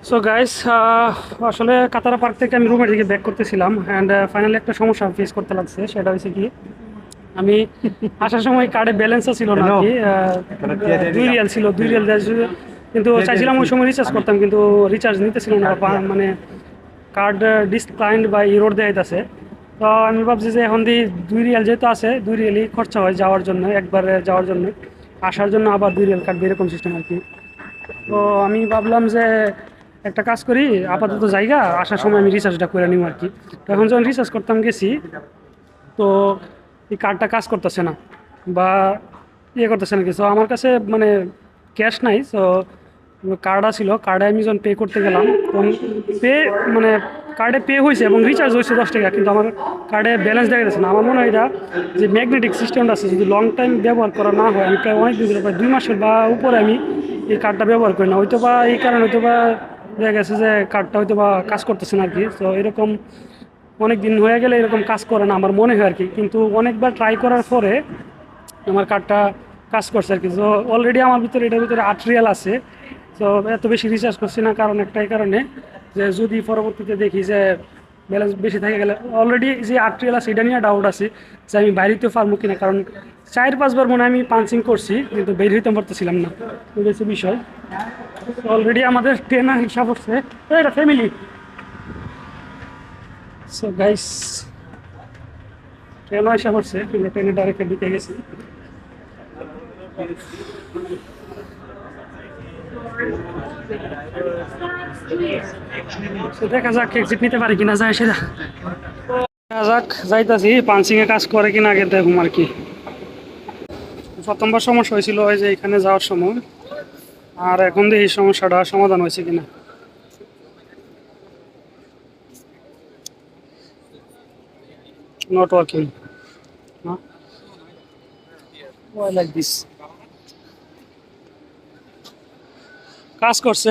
So guys, আসলে Katara park থেকে আমি রুমের দিকে ব্যাক করতেছিলাম অ্যান্ড ফাইনালি একটা সমস্যা ফেস করতে লাগছে। সেটা হচ্ছে কি, আমি আসার সময় কার্ডে ব্যালেন্সও ছিল না আর কি। 2 রিয়াল ছিল, 2 রিয়াল কিন্তু চাইছিলাম ওই সময় রিচার্জ করতাম, কিন্তু রিচার্জ নিতেছিল না মানে কার্ড ডিসক্লাইন্ড বা ইরোর দেখাইতেছে। তো আমি ভাবছি যে এখন দিয়ে 2 রিয়াল যেহেতু আছে, 2 রিয়ালই খরচা হয় যাওয়ার জন্য, একবারে যাওয়ার জন্য, আসার জন্য আবার 2 রিয়াল কাটবে, এরকম সিস্টেম আর কি। তো আমি ভাবলাম যে একটা কাজ করি, আপাতত জায়গা আসার সময় আমি রিচার্জটা করে নিব আর কি। তো এখন যখন রিচার্জ করতাম গেছি, তো এই কার্ডটা কাজ করতেছে না বা ইয়ে করতেছে না কিছু আমার কাছে, মানে ক্যাশ নাই। সো কার্ড আছিল, কার্ডে আমি যখন পে করতে গেলাম তখন পে মানে কার্ডে পে হয়েছে এবং রিচার্জ হয়েছে 10 টাকা, কিন্তু আমার কার্ডে ব্যালেন্স দেখা যাচ্ছে না। আমার মনে হয় এটা যে ম্যাগনেটিক সিস্টেমটা আছে, যদি লং টাইম ব্যবহার করা না হয়, আমি প্রায় অনেক দিন ধরে, প্রায় 2 মাসের বা উপরে আমি এই কার্ডটা ব্যবহার করি না, হয়তো বা এই কারণে হয়তো বা দেখা গেছে যে কার্ডটা হয়তো বা কাজ করতেছে না আর কি। তো এরকম অনেক দিন হয়ে গেলে এরকম কাজ করে না আমার মনে হয় আর কি, কিন্তু অনেকবার ট্রাই করার পরে আমার কার্ডটা কাজ করছে আর কি। তো অলরেডি আমার ভিতরে, এটার ভিতরে 8 রিয়াল আছে। তো এত বেশি রিচার্জ করছি না, কারণ একটাই কারণে যে যদি পরবর্তীতে দেখি যে ব্যালেন্স বেশি থেকে গেলে, অলরেডি যে 8 রিয়াল আছে এটা নিয়ে ডাউট আছে যে আমি বাইরেতে পারবো কিনা, কারণ 4-5 বার মনে হয় আমি পাঞ্চিং করছি কিন্তু বের হইতে পারতেছিলাম না, এই হচ্ছে বিষয়। অলরেডি আমাদের ট্রেন হিসাব হচ্ছে, এটা ফ্যামিলি। সো গাইস, ট্রেনও এসে পড়ছে, আমরা ট্রেনে ডাইরেক্ট ঢুকে গেছি। তো দেখা যাক এক্সিট নিতে পারি কিনা, যায় সেটা দেখা যাক। যাইতাছি পাঞ্চিং এ কাজ করে কিনা আগে দেখুন আর কি। প্রথমবার সমস্যা হয়েছিল ওই যে এখানে যাওয়ার সময়, আর এখন দেখি সমস্যাটা সমাধান হয়েছে কিনা। Not working, like this. কাজ করছে।